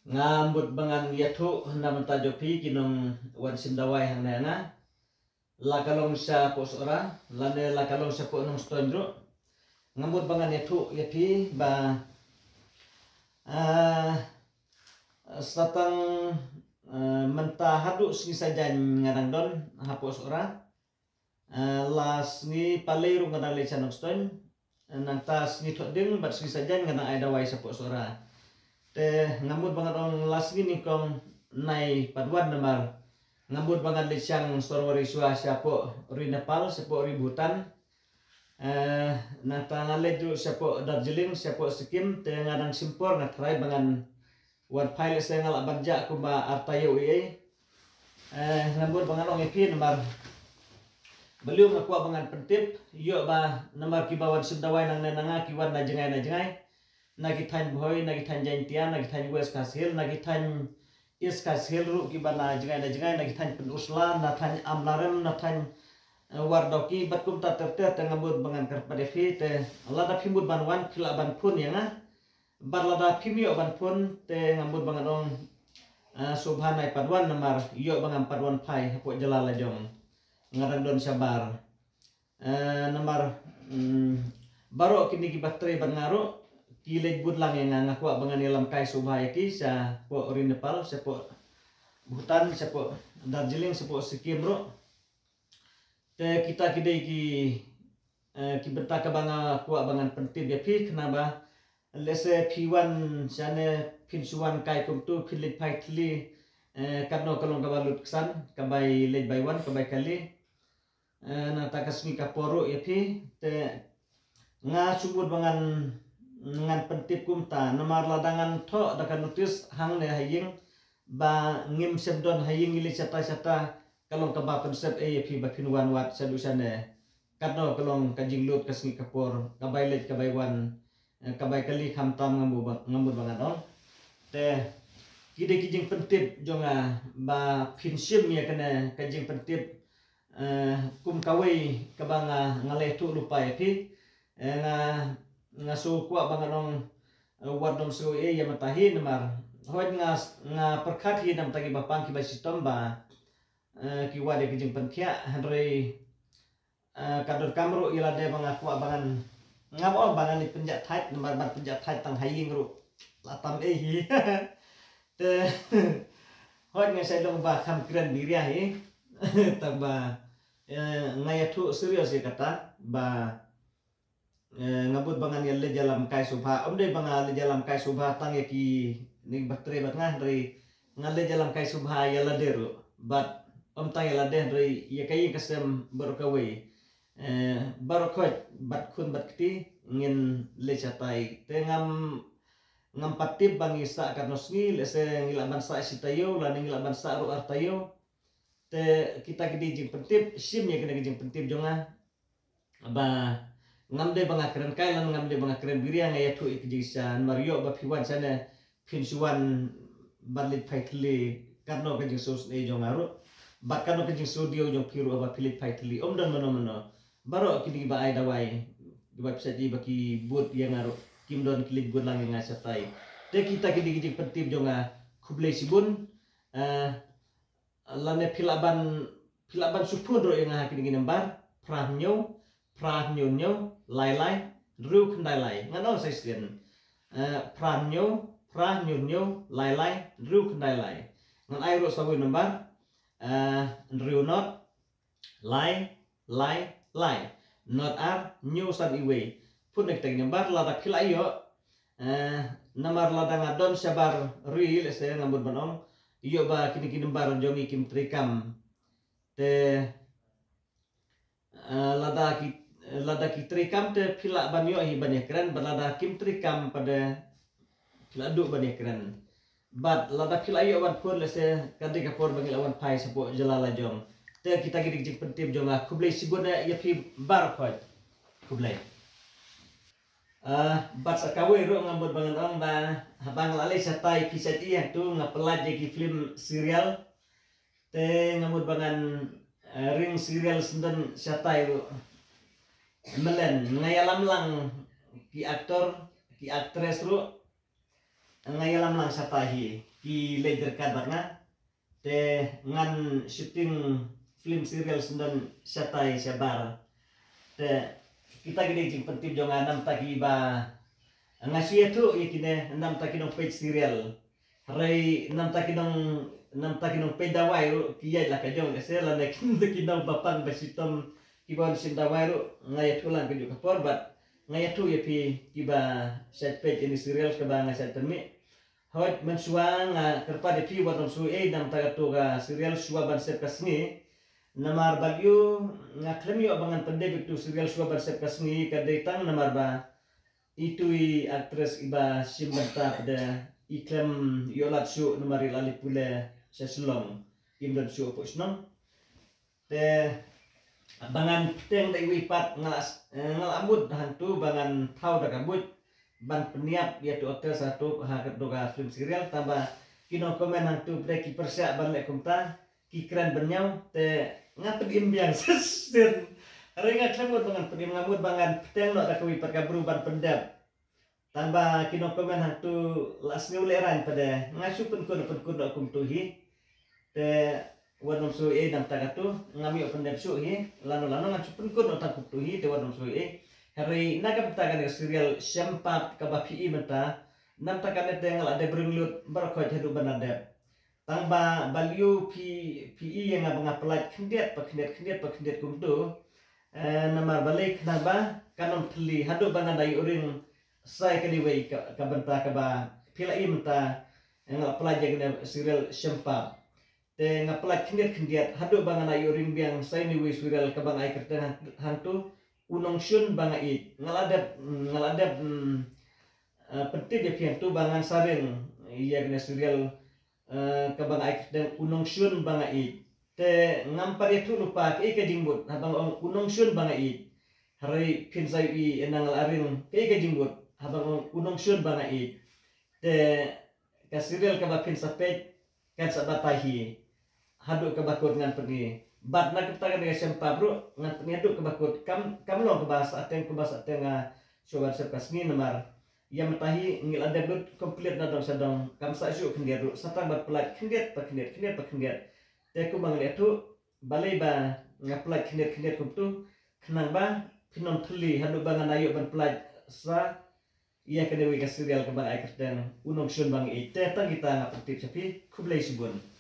ngambut bangan yatu naman tajopi kinong wan simdawai hang na lakalong sa po sora lane lakalong sa po nong stondro ngambut bangan yatu yapi ba satang mentahadu sni sajan ngarang don hapos ora las ni paleru ngadang le chanong stone nang tas ni thoding bat sni sajan ngadang ai dawai sa pos ora te ngambut banget ong las ni kong nai paduan namar ngambut banget le chang storwari sua siapo ri Nepal siapo ri Bhutan na tangale ju siapo Darjeeling siapo Sikkim te ngadang simpor ngatrai bangan wan pilot saya ngalak banja kuma artayo ie ngambut banget ong epi namar beliau ngaku bangan pentip yo ba namar kibawan sudawai nang nenanga kiwan na jengai nagi tan boy nagi tan jantian nagi tan west kasil nagi tan east kasil ru kibana jengai nagi tan penusla na tan amlarem na tan wardoki batkum ta terte ngambut bangan karpadevi te lada pimut banwan kila ban pun ya nga bar lada pimio ban pun te ngambut bangan ong subhanai padwan namar yo bangan padwan pai po jalala jong ngarang don sabar namar baro kini kibatri bangaro kilej budlang yang ngaku bangan dalam kai subhaya ki sa po ri Nepal sa po Bhutan sa po Darjeeling sa po Sikkim ro te kita kidai ki betaka banga ku bangan pentin ya pi kenapa lese piwan sane pinsuan kai kum tu pilit paitli karno kalong kabalut kesan kabai lej baiwan kabai kali na takasmi kaporo ya pi te nga subut bangan ngan pentip kumta namar ladangan tho dakan notis hang ne haying ba ngim sebdon haying ili cata kalong kaba konsep pi ba pinwan wat sadusane kadno kalong kajing lut kasmi kapor kabai let kabai wan kabai kali khamtam ngambu bangan on te kide kijing pentip jonga ba pinsim ya kana kajing pentip kum kawai kabanga ngale tu lupa pi ngasu kuat banganong wadom su ya matahi namar hoy nga perkat hi nam tagi bapang ki basistom ba ki wade ki jing pentia handre kador kamru ila de bang aku bangan ngabo bangan ni penjat thait namar ban penjat thait tang haying ru latam hi te hoy nga sai dong ba kham kren biria hi tamba ngayatu serius ya kata ba ngabut bangan yalle jalam kai subha omde banga le jalam kai subha tang ki ning batre bat ngah dari ngalle jalam kai subha yalla deru bat om tang yalla den dari ya kai kasem berkawe barokot bat kun bat kti ngin le chatai te ngam patip bangi sa karnosni le se ngilaban sa sitayo la ngilaban sa ru artayo te kita gidi jing pentip sim ya kena jing pentip jonga ba ngamde bangakren kailan ngamde bangakren biria ngaya tu ikjisan mario ba piwan sana pinsuan balit paitli karno kajing sos ne jongaru bat karno kajing studio jong piru ba pilit paitli dan mano baro kini ba ai dawai website di baki boot yang ngaru kim don klik good lang yang ngasatai te kita kini kajing pentip jonga kublai sibun lane pilaban supun ro yang ngakini ginambar prahnyo prahnyo lai ru kendai lai nganong sai sien prahnyo lai ru kendai lai ngan ai ro sawi nombar ru not lai not ar new san iwe pun nek teng nombar lada kilayo namar lada ngadon sabar ri le se ngambut banong iyo ba kini nombar jongi kim trikam te lada kitrikam te pila banyo hi banyak keren berlada kim trikam pada pila du banyak keren bat lada pila yo wan pun lese kadi kapor bagi lawan pai sepo jalala jong te kita gidik jik pentip jong kublai sibuna ya pi bar khoi kublai bat sakawe ro ngambut bangan ong ba habang lale satai kisati yang tu ngapelaj ki film serial te ngambut bangan ring serial senden satai ro melen ngayalam lang ki aktor ki aktres ru ngayalam lang sa tahi ki leader kabarna te ngan shooting film serials don sa tahi sa bar te kita gede jing penting jong anam tagi ba ngasi itu ikine nam takinong page serial ray nam takinong page dawai ru kiyai la kajong kasi la nakin takinong bapang basitom kibon sim dawai ru ngayat ulang ke juga porbat ngayat tu ya pi kiba set page ini serial ke ba ngasat temi hot mensuang kerpa de pi watom su nam tagatu ga serial suwa ban set kasni namar bagyo ngaklem yo abangan pendebik tu serial suwa ban set kasni kadetang namar ba itui aktris iba simbanta pada iklim yolat su namari lali pula seselong imdan su posnom te bangan teng dai wipat ngalamud hantu bangan tau da kabut ban peniap ya tu aktris satu hakat doga film serial tambah kino komen hantu breki persia ban le kumta kikran benyau te ngap imbiang sesir ringa klemut bangan pedim ngamut bangan teng no da wipat kabru ban pendap tambah kino komen hantu lasni uleran pada ngasu penkun akum tuhi te wadom su nam tagatu ngami pendap su hi lano ngasu penkun otak tuhi te wadom su hari nagam tagan serial syampat kabapi menta nam tagan tengal ada berenglut berkoi hadu banadap tambah balio pi yang abang pelat kendiat pakendiat kumtu nama balik naba kanon teli hadu banadai uring saya kadiway kabenta kaba pila imta nga pelajar kena serial syampa te nga pelaj kendiat hadu bangan ayu ring biang saya ni wi serial kabang ay kerten hantu unong syun banga it ngaladap penting dia pian tu bangan saring iya kena serial kabang ay kerten unong syun banga it te ngampar itu lupa ke kajingbut habang unong syun banga it hari pinsay i enang aring ke kajingbut habang unong syun banga it te kasirial kabapin sapet kan sabatahi hadu kabakut ngan pergi bat nak kita kan sempa bro ngan pergi hadu kabakut kam lo kebas ateng coba sepas ni nomor yang matahi ngil ada lut komplit na dong sadong kam sa syuk kendiat ru satang bat pelat kendiat te ku bang lihat tu balai ba ngaplat kendiat kumtu kenang ba pinom tuli hadu bangan ayu ban pelat sa ia kena wika serial kebang aikat dan unong syun bang ite tang kita ngapetip sapi kublai subun